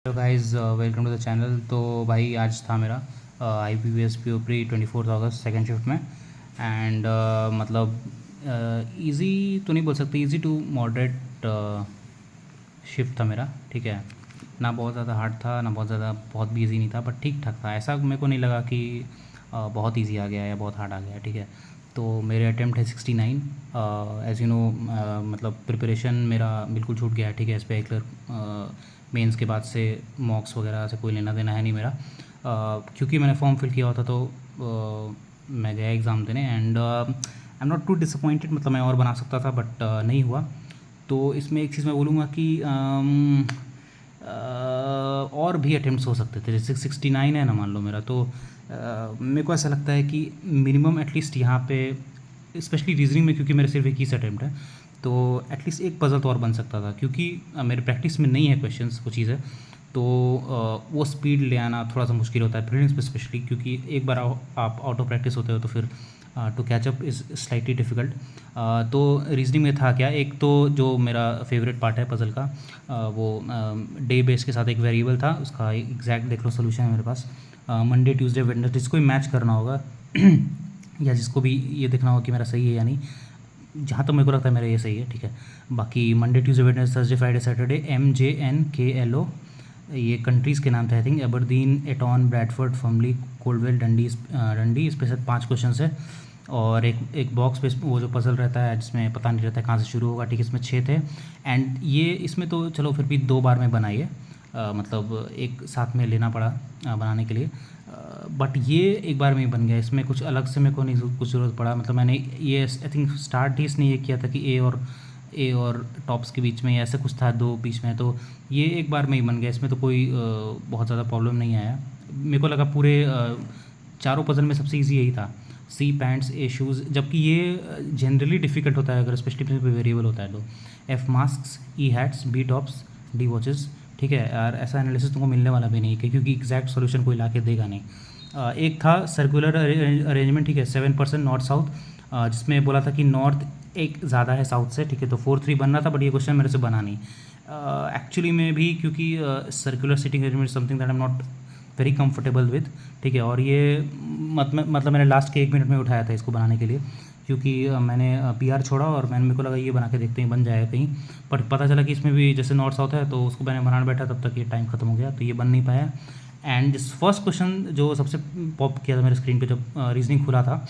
Hello guys, welcome to the channel. तो भाई आज था मेरा I P V S P O pre 24 अगस्त सेकेंड शिफ्ट में। एंड मतलब इजी तो नहीं बोल सकते, इजी टू मॉडरेट शिफ्ट था मेरा। ठीक है, ना बहुत ज़्यादा हार्ड था ना बहुत भी इजी नहीं था, बट ठीक ठाक था। ऐसा मेरे को नहीं लगा कि बहुत इजी आ गया या बहुत हार्ड आ गया। ठीक है, तो मेरे अटेम्प्ट है 69। एज़ यू नो, मतलब प्रिपरेशन मेरा बिल्कुल छूट गया है। ठीक है, इस पर एक मेंस के बाद से मॉक्स वगैरह से कोई लेना देना है नहीं मेरा। क्योंकि मैंने फॉर्म फिल किया होता तो मैं गया एग्ज़ाम देने। And I am not too disappointed, मतलब मैं और बना सकता था बट नहीं हुआ। तो इसमें एक चीज़ मैं बोलूँगा कि और भी अटेम्प्ट्स हो सकते थे। जैसे 69 है ना, मान लो मेरा, तो मेरे को ऐसा लगता है कि मिनिमम एटलीस्ट यहाँ पे स्पेशली रीजनिंग में, क्योंकि मेरे सिर्फ एक ही अटेम्प्ट है, तो एटलीस्ट एक पज़ल तो और बन सकता था। क्योंकि मेरे प्रैक्टिस में नहीं है क्वेश्चंस वो चीज़ है, तो वो स्पीड ले आना थोड़ा सा मुश्किल होता है प्रीलिम्स में स्पेशली, क्योंकि एक बार आप आउट ऑफ प्रैक्टिस होते हो तो फिर to catch up is slightly difficult. तो रीजनिंग में था क्या, एक तो जो मेरा फेवरेट पार्ट है पज़ल का, वो डे बेस के साथ एक वेरिएबल था, उसका एग्जैक्ट देख लो सोल्यूशन है मेरे पास। मंडे ट्यूसडे वेडनेसडे जिसको भी मैच करना होगा या जिसको भी ये देखना होगा कि मेरा सही है या नहीं, जहाँ तक मेरे को लगता है मेरा ये सही है। ठीक है, बाकी Monday Tuesday Wednesday Thursday Friday Saturday MJNKLO, ये कंट्रीज़ के नाम थे आई थिंक। एबरदीन, एटॉन, ब्रैडफोर्ड, फमली, कोल्डवेल, डंडी इस पे से 5 क्वेश्चन है। और एक बॉक्स पे वो जो पजल रहता है जिसमें पता नहीं रहता है कहाँ से शुरू होगा। ठीक है, इसमें 6 थे। एंड ये इसमें तो चलो फिर भी 2 बार में बनाई है, मतलब एक साथ में लेना पड़ा बनाने के लिए। बट ये एक बार में ही बन गया, इसमें कुछ अलग से मेरे को नहीं कुछ ज़रूरत पड़ा। मतलब मैंने ये आई थिंक स्टार्ट ही इसने ये किया था कि ए और टॉप्स के बीच में ऐसा कुछ था, 2 बीच में, तो ये एक बार में ही बन गया। इसमें तो कोई बहुत ज़्यादा प्रॉब्लम नहीं आया। मेरे को लगा पूरे चारों पज़ल में सबसे ईजी यही था, सी पैंट्स ए शूज़, जबकि ये जनरली डिफ़िकल्ट होता है अगर स्पेशली वेरिएबल होता है तो। F masks, E hats, B tops, D watches. ठीक है यार, ऐसा एनालिसिस तुमको मिलने वाला भी नहीं है क्योंकि एग्जैक्ट सॉल्यूशन कोई ला के देगा नहीं। एक था सर्कुलर अरेंजमेंट। ठीक है, 7% नॉर्थ साउथ, जिसमें बोला था कि नॉर्थ एक ज़्यादा है साउथ से। ठीक है, तो 4-3 बनना था, बट ये क्वेश्चन मेरे से बना नहीं एक्चुअली में भी, क्योंकि circular sitting arrangement something that I am not very comfortable with. ठीक है, और ये मतलब मैंने लास्ट के 1 मिनट में उठाया था इसको बनाने के लिए, क्योंकि मैंने PR छोड़ा और मेरे को लगा ये बना के देखते हैं बन जाएगा कहीं। पर पता चला कि इसमें भी जैसे नॉर्थ साउथ है, तो उसको मैंने बनाने बैठा तब तक ये टाइम खत्म हो गया, तो ये बन नहीं पाया। एंड जिस फर्स्ट क्वेश्चन जो सबसे पॉप किया था मेरे स्क्रीन पे जब रीजनिंग खुला था,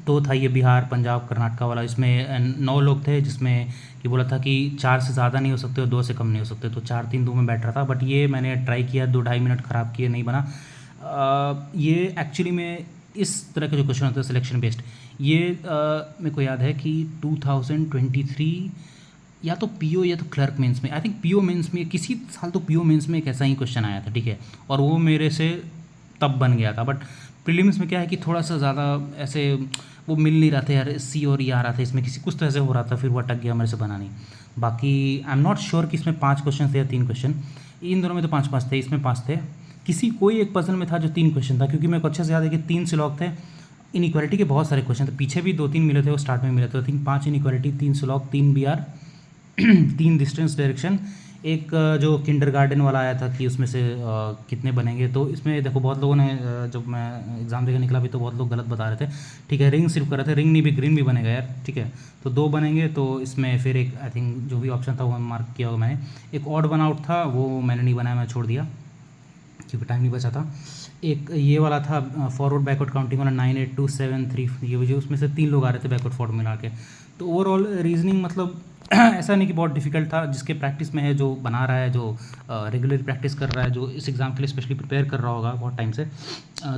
तो था ये बिहार पंजाब कर्नाटका वाला। इसमें 9 लोग थे, जिसमें कि बोला था कि 4 से ज़्यादा नहीं हो सकते और 2 से कम नहीं हो सकते, तो 4-3-2 में बैठ रहा था। बट ये मैंने ट्राई किया, 2-2.5 मिनट ख़राब किए, नहीं बना। ये एक्चुअली में इस तरह के जो क्वेश्चन होते हैं सिलेक्शन बेस्ड, ये मेरे को याद है कि 2023 या तो PO या तो क्लर्क मेंस में, आई थिंक PO मेंस में, किसी साल तो PO मेंस में एक ऐसा ही क्वेश्चन आया था। ठीक है, और वो मेरे से तब बन गया था। बट प्रीलिम्स में क्या है कि थोड़ा सा ज़्यादा ऐसे वो मिल नहीं रहा था यार, C और E आ रहा था इसमें, किसी कुछ तो ऐसे हो रहा था, फिर वो अटक गया मेरे से बना नहीं। बाकी आई एम नॉट श्योर कि इसमें 5 क्वेश्चन थे या 3 क्वेश्चन, इन दोनों में तो 5-5 थे, इसमें 5 थे। किसी कोई एक पजल में था जो 3 क्वेश्चन था, क्योंकि मेरे को अच्छे से याद है कि 3 सिलॉग थे। इनइक्वालिटी के बहुत सारे क्वेश्चन थे, पीछे भी 2-3 मिले थे, वो स्टार्ट में मिले थे। I think 5 inequality, 3 सिलॉग, 3 BR, 3 distance direction, एक जो किंडरगार्टन वाला आया था कि उसमें से कितने बनेंगे। तो इसमें देखो बहुत लोगों ने जब मैं एग्ज़ाम देकर निकला भी तो बहुत लोग गलत बता रहे थे। ठीक है, रिंग सिर्फ कर रहे थे, रिंग नहीं भी ग्रीन भी बनेगा यार। ठीक है, तो 2 बनेंगे, तो इसमें फिर एक आई थिंक जो भी ऑप्शन था वो मार्क किया होगा मैंने। एक ऑड वन आउट था, वो मैंने नहीं बनाया, मैं छोड़ दिया क्योंकि टाइम नहीं बचा था। एक ये वाला था फॉरवर्ड बैकवर्ड काउंटिंग वाला, 9 8 2 7 3, ये जो उसमें से 3 लोग आ रहे थे बैकवर्ड फॉरवर्ड मिला के। तो ओवरऑल रीजनिंग मतलब ऐसा नहीं कि बहुत डिफिकल्ट था, जिसके प्रैक्टिस में है, जो बना रहा है, जो रेगुलर प्रैक्टिस कर रहा है, जो इस एग्ज़ाम के लिए स्पेशली प्रिपेयर कर रहा होगा बहुत टाइम से,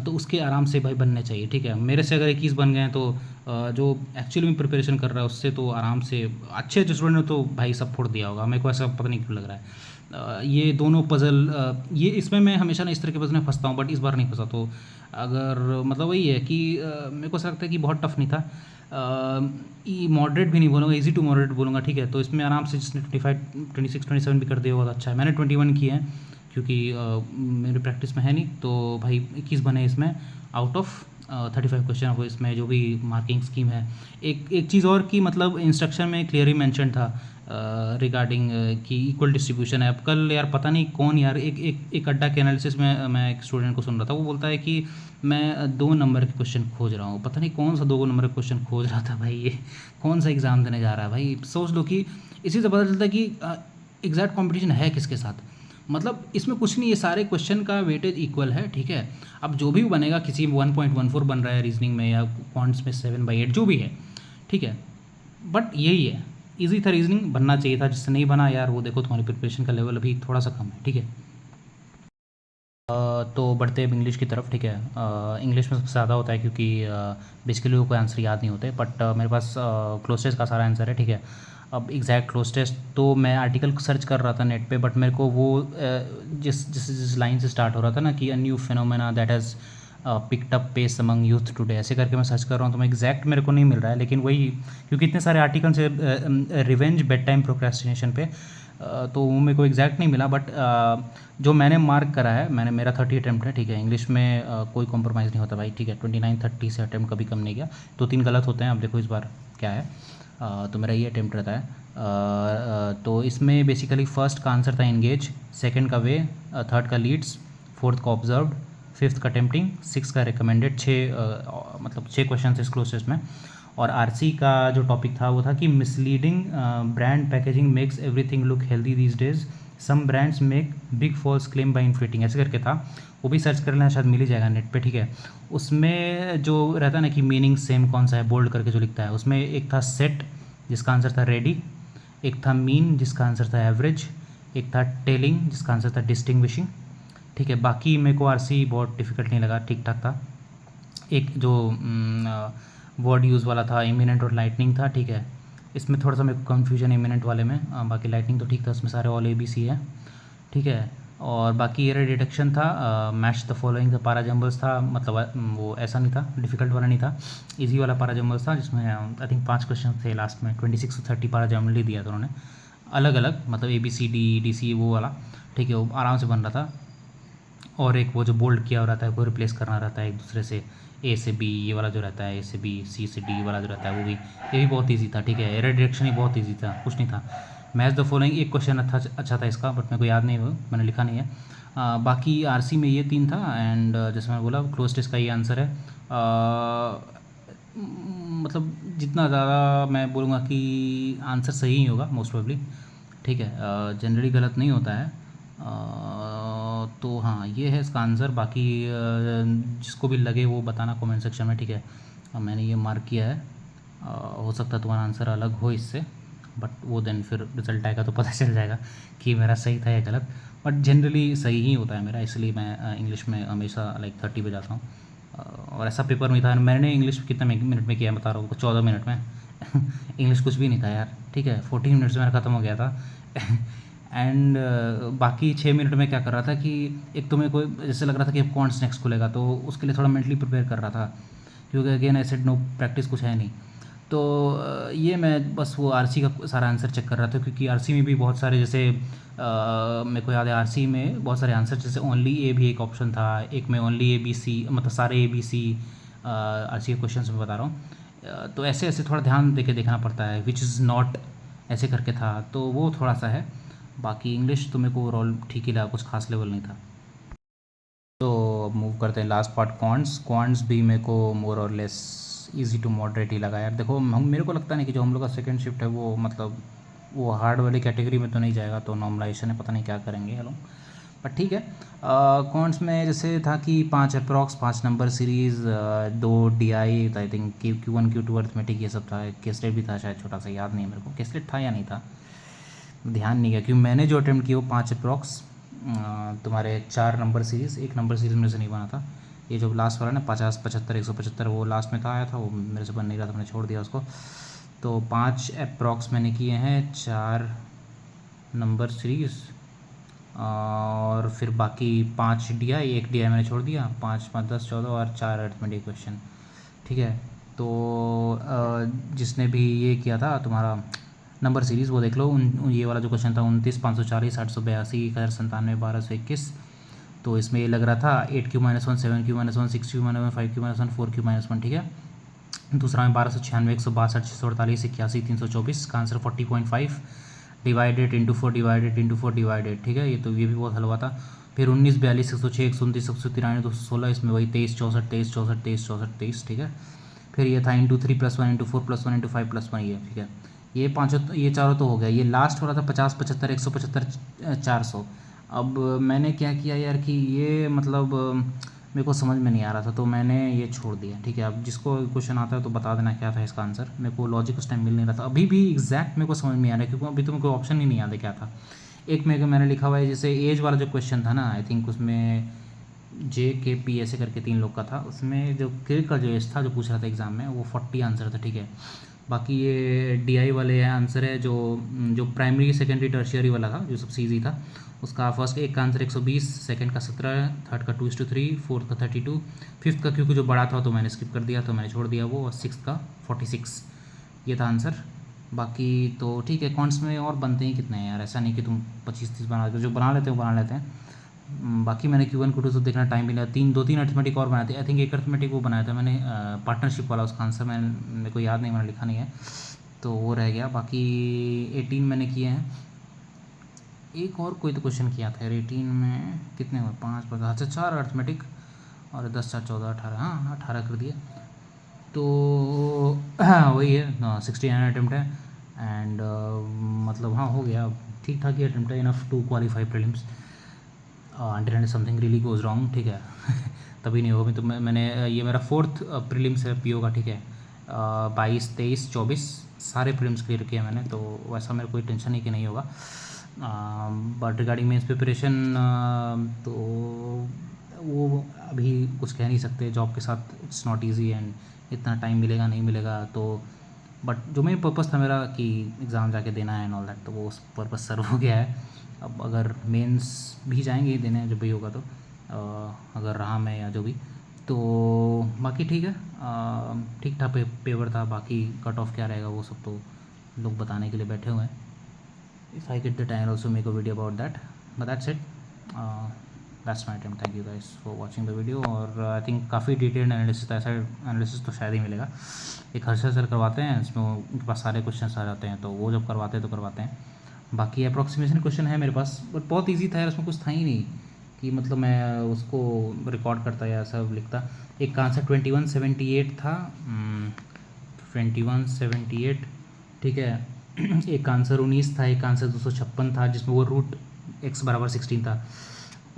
तो उसके आराम से भाई बनने चाहिए। ठीक है, मेरे से अगर 21 बन गए हैं, तो जो एक्चुअली में प्रिपरेशन कर रहा है उससे तो आराम से अच्छे जो स्टूडेंट ने तो भाई सब फोड़ दिया होगा। मेरे को ऐसा पता नहीं क्यों लग रहा है। ये दोनों पज़ल, ये इसमें मैं हमेशा ना इस तरह के पज़ल में फंसता हूँ, बट इस बार नहीं फंसा। तो अगर मतलब वही है कि मेरे को ऐसा लगता है कि बहुत टफ नहीं था। मॉडरेट भी नहीं बोलूँगा, इजी टू मॉडरेट बोलूँगा। ठीक है, तो इसमें आराम से जिसने 25 26 27 भी कर दिया होगा तो अच्छा है। मैंने 21 किए हैं, क्योंकि मेरे प्रैक्टिस में है नहीं, तो भाई 21 बने इसमें आउट ऑफ 35 क्वेश्चन। वो इसमें जो भी मार्किंग स्कीम है, एक चीज़ और कि मतलब इंस्ट्रक्शन में क्लियरली मेंशन था रिगार्डिंग कि इक्वल डिस्ट्रीब्यूशन है। अब कल यार पता नहीं कौन यार एक अड्डा के एनालिसिस में मैं एक स्टूडेंट को सुन रहा था, वो बोलता है कि मैं 2 नंबर के क्वेश्चन खोज रहा हूँ। पता नहीं कौन सा 2 नंबर का क्वेश्चन खोज रहा था भाई, ये कौन सा एग्ज़ाम देने जा रहा है भाई। सोच लो कि इसी से पता चलता है कि एग्जैक्ट कंपटीशन है किसके साथ। मतलब इसमें कुछ नहीं, ये सारे क्वेश्चन का वेटेज इक्वल है, ठीक है। अब जो भी बनेगा, किसी में 1.14 बन रहा है रीजनिंग में या क्वांट्स में 7/8 जो भी है, ठीक है, बट यही है, इजी था, रीजनिंग बनना चाहिए था। जिससे नहीं बना यार, वो देखो तुम्हारी प्रिपरेशन का लेवल अभी थोड़ा सा कम है, ठीक है। तो बढ़ते हैं इंग्लिश की तरफ, ठीक है। इंग्लिश में सबसे ज़्यादा होता है क्योंकि बेसिकली लोगों को आंसर याद नहीं होते, बट मेरे पास क्लोज टेस्ट का सारा आंसर है, ठीक है। अब एग्जैक्ट क्लोज टेस्ट तो मैं आर्टिकल सर्च कर रहा था नेट पे, बट मेरे को वो जिस लाइन से स्टार्ट हो रहा था ना कि a new phenomena that has picked up pace among youth today, ऐसे करके मैं सर्च कर रहा हूँ, तो मैं एग्जैक्ट मेरे को नहीं मिल रहा है। लेकिन वही, क्योंकि इतने सारे आर्टिकल से रिवेंज बेड टाइम प्रोक्रेस्टिनेशन पे, तो वो मेरे को एग्जैक्ट नहीं मिला। बट जो मैंने मार्क करा है, मेरा 30 अटैम्प्ट है, ठीक है। इंग्लिश में कोई कॉम्प्रोमाइज़ नहीं होता भाई, ठीक है। 29-30 से अटैम्प्ट कभी कम नहीं किया, 2-3 गलत होते हैं। अब देखो इस बार क्या है। तो मेरा ये अटैम्प्ट रहता है। तो इसमें बेसिकली फर्स्ट का आंसर था इंगेज, सेकंड का वे, थर्ड का लीड्स, फोर्थ का ऑब्जर्व्ड, फिफ्थ का टेम्पटिंग, सिक्स का रिकमेंडेड। 6 क्वेश्चन थे इस क्लोज टेस्ट में। और आरसी का जो टॉपिक था वो था कि misleading brand packaging makes everything look healthy these days, some brands make big false claim by inflating, ऐसे करके था। वो भी सर्च कर लेना, शायद मिल ही जाएगा नेट पे, ठीक है। उसमें जो रहता है ना कि मीनिंग सेम कौन सा है, बोल्ड करके जो लिखता है, उसमें एक था सेट जिसका आंसर था रेडी, एक था मीन जिसका आंसर था एवरेज, एक था टेलिंग जिसका आंसर था डिस्टिंग्विशिंग, ठीक है। बाकी मेरे को आरसी बहुत डिफिकल्ट नहीं लगा, ठीक ठाक था। एक जो वर्ड यूज़ वाला था इमिनेंट और लाइटनिंग था, ठीक है। इसमें थोड़ा सा मेरे को कन्फ्यूजन इमिनेंट वाले में, बाकी लाइटनिंग तो ठीक था, उसमें सारे ऑल ABC है, ठीक है। और बाकी एरर डिटेक्शन था, मैच द फॉलोइंग द पारा जम्बल्स था, मतलब वो ऐसा नहीं था, डिफिकल्ट वाला नहीं था, इजी वाला पारा जम्बल्स था, जिसमें आई थिंक 5 क्वेश्चन थे लास्ट में, 26 to 30 पारा जम्बल ही दिया था उन्होंने, अलग अलग, मतलब ABCD वो वाला, ठीक है। वो आराम से बन रहा था। और एक वो जो बोल्ड किया हुआ रहता है, वो रिप्लेस करना रहता है एक दूसरे से, A से B, ये वाला जो रहता है A से B, C से D वाला जो रहता है वो भी, ये भी बहुत इजी था, ठीक है। एरर डिटेक्शन ही बहुत इजी था, कुछ नहीं था। मैच द फॉलोइंग एक क्वेश्चन अच्छा था इसका, बट मेरे को याद नहीं, वो मैंने लिखा नहीं है। बाकी आरसी में ये 3 था। एंड जैसे मैं बोला, क्लोज टेस्ट का ये आंसर है। मतलब जितना ज़्यादा मैं बोलूँगा कि आंसर सही ही होगा मोस्ट प्रोबेबली, ठीक है। जनरली गलत नहीं होता है। तो हाँ, ये है इसका आंसर। बाकी जिसको भी लगे वो बताना कमेंट सेक्शन में, ठीक है। मैंने ये मार्क किया है। हो सकता है तुम्हारा आंसर अलग हो इससे, बट वो देन फिर रिजल्ट आएगा तो पता चल जाएगा कि मेरा सही था या गलत। बट जनरली सही ही होता है मेरा, इसलिए मैं इंग्लिश में हमेशा लाइक 30 पे जाता हूँ। और ऐसा पेपर नहीं था, मैंने इंग्लिश कितने मिनट में किया बता रहा हूँ, 14 मिनट में इंग्लिश कुछ भी नहीं था यार, ठीक है। 14 मिनट्स में मेरा ख़त्म हो गया था एंड बाकी 6 मिनट में क्या कर रहा था कि एक तो मेरे को जैसे लग रहा था कि अब कौन नेक्स्ट खुलेगा, तो उसके लिए थोड़ा मेंटली प्रिपेयर कर रहा था, क्योंकि again I said know practice कुछ है नहीं। तो ये मैं बस वो आरसी का सारा आंसर चेक कर रहा था, क्योंकि आरसी में भी बहुत सारे, जैसे मेरे को याद है आरसी में बहुत सारे आंसर, जैसे ओनली ए भी एक ऑप्शन था, एक में ओनली ABC, मतलब सारे ABC आरसी के क्वेश्चन में बता रहा हूँ। तो ऐसे ऐसे थोड़ा ध्यान दे के देखना पड़ता है, विच इज़ नॉट, ऐसे करके था, तो वो थोड़ा सा है। बाकी इंग्लिश तो मेरे को ओवरऑल ठीक ही लगा, कुछ खास लेवल नहीं था। तो अब मूव करते हैं लास्ट पार्ट, क्वांट्स भी मेरे को मोर और लेस इजी टू मॉडरेट ही लगा यार। देखो मेरे को लगता नहीं कि जो हम लोग का सेकंड शिफ्ट है वो, मतलब वो हार्ड वाली कैटेगरी में तो नहीं जाएगा, तो नॉर्मलाइजेशन है, पता नहीं क्या करेंगे हेलो, बट ठीक है। क्वांट्स में जैसे था कि 5 approx, 5 number series, 2 DI, I think Q1 Q2 arithmetic, ये सब था। केसलेट भी था शायद, छोटा सा, याद नहीं है मेरे को केसलेट था या नहीं था, ध्यान नहीं गया, क्योंकि मैंने जो अटैम्प्ट किया वो 5 अप्रॉक्स, तुम्हारे 4 नंबर सीरीज़, एक नंबर सीरीज़ में से नहीं बना था। ये जो लास्ट वाला ना 50, 75, 175, वो लास्ट में था, आया था, वो मेरे से बन नहीं रहा था, मैंने छोड़ दिया उसको। तो 5 अप्रॉक्स मैंने किए हैं, 4 नंबर सीरीज़, और फिर बाकी 5 DI, एक DI मैंने छोड़ दिया, 5 5 10 14 और 4 अर्थमेटिक क्वेश्चन, ठीक है। तो जिसने भी ये किया था तुम्हारा नंबर सीरीज़, वो देख लो, ये वाला जो क्वेश्चन था 29, 540, 882, 1097, 1221, तो इसमें ये लग रहा था 8Q-1, 7Q-1, 6Q-1, 5Q-1, 4Q-1, ठीक है। दूसरा में 1296, 162, 648, 81, 324 का answer 40.5, divided into 4 divided into 4 divided, ठीक है, ये तो ये भी बहुत हलवा था। फिर 19 42 106 129 193 216, इसमें वही 23 64 23 64 23 64 23, ठीक है। फिर ये था इंटू 3 + 1 इंटू 4 + 1 इंटू 5 + 1, ये ठीक है। ये पाँचों ये चारों तो हो गया। ये लास्ट हो रहा था 50 75 175 400। अब मैंने क्या किया यार कि ये मतलब मेरे को समझ में नहीं आ रहा था, तो मैंने ये छोड़ दिया, ठीक है। अब जिसको क्वेश्चन आता है तो बता देना क्या था इसका आंसर। मेरे को लॉजिक उस टाइम मिल नहीं रहा था, अभी भी एग्जैक्ट मेरे को समझ में नहीं आ रहा है, क्योंकि अभी तो मेरे को ऑप्शन ही नहीं याद है क्या था। एक में मैंने लिखा हुआ है, जैसे एज वाला जो क्वेश्चन था ना, आई थिंक उसमें JKP ऐसे करके 3 लोग का था। उसमें जो के का जो एज था जो पूछ रहा था एग्ज़ाम में, वो 40 आंसर था, ठीक है। बाकी ये DI वाले आंसर है जो जो प्राइमरी सेकेंडरी टर्शियरी वाला था, जो सबसे ईजी था। उसका फर्स्ट एक का आंसर 120, सेकंड का 17, थर्ड का 2:3, फोर्थ का 32, फिफ्थ का क्योंकि जो बड़ा था तो मैंने स्किप कर दिया, तो मैंने छोड़ दिया वो, और सिक्स का 46। ये था आंसर। बाकी तो ठीक है, कॉन्ट्स में और बनते ही कितने हैं यार, ऐसा नहीं कि तुम 25-30 बना लेते हो, जो बना लेते हो बना लेते हैं। बाकी मैंने Q1 Q2 तो देखना टाइम मिला, 2-3 अर्थमेटिक और बनाए थे। आई थिंक एक अर्थमेटिक वो बनाया था मैंने पार्टनरशिप वाला, उसका आंसर मेरे को याद नहीं, मैंने लिखा नहीं है, तो वो रह गया। बाकी 18 मैंने किए हैं। एक और कोई तो क्वेश्चन किया था यार 18 में, कितने हुए, 5 5 अच्छा 4 अर्थमेटिक, और 10 4 14 18, हाँ 18 कर दिया। तो वही है, 69 अटैम्प्ट है। एंड मतलब हाँ हो गया, ठीक ठाक ही अटैम्प्ट है, enough to qualify prelims until something really goes wrong, ठीक है। तभी नहीं होगा। तो मैंने ये मेरा 4th प्रीलिम्स है PO का, ठीक है। 22 23 24 सारे प्रीलिम्स क्लियर किए मैंने, तो वैसा मेरे कोई टेंशन ही कि नहीं होगा। बट रिगार्डिंग मेंस प्रिपरेशन तो वो अभी कुछ कह नहीं सकते, जॉब के साथ इट्स नॉट इजी, एंड इतना टाइम मिलेगा नहीं मिलेगा तो। बट जो मेन पर्पज़ था मेरा कि एग्ज़ाम जाके देना है एंड ऑल दैट, तो वो उस पर्पज़ सर्व हो गया है। अब अगर मेंस भी जाएंगे ही देने जब भी होगा तो, अगर रहा मैं या जो भी, तो बाकी ठीक है, ठीक ठाक पेपर था। बाकी कट ऑफ क्या रहेगा वो सब तो लोग बताने के लिए बैठे हुए हैं। If I get the time, I'll also make a video about that. But that's it. That's my attempt. Thank you guys for watching the video. और आई थिंक काफ़ी डिटेल्ड एनालिसिस था, ऐसा एनालिसिस तो शायद ही मिलेगा। एक हर्षद सर करवाते हैं, इसमें उनके पास सारे क्वेश्चन आ जाते हैं, तो वो जब करवाते हैं तो करवाते हैं। बाकी अप्रॉक्सीमेशन क्वेश्चन है मेरे पास, बट बहुत ईजी था यार, उसमें कुछ था ही नहीं कि मतलब मैं उसको रिकॉर्ड करता या सब लिखता। एक का आंसर 2178 था, 2178, ठीक है। एक आंसर 19 था, एक आंसर 256 था, जिसमें वो रूट x = 16 था,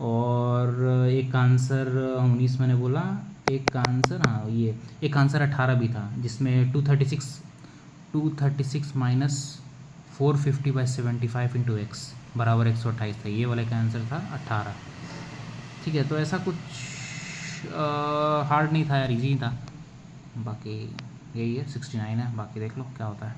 और एक आंसर 19 मैंने बोला, एक आंसर हाँ ये एक आंसर 18 भी था, जिसमें 236 माइनस 450/75 × x = 128 था। ये वाले का आंसर था 18, ठीक है। तो ऐसा कुछ हार्ड नहीं था यार, इजी था। बाकी यही है, 69 है, बाकी देख लो क्या होता है।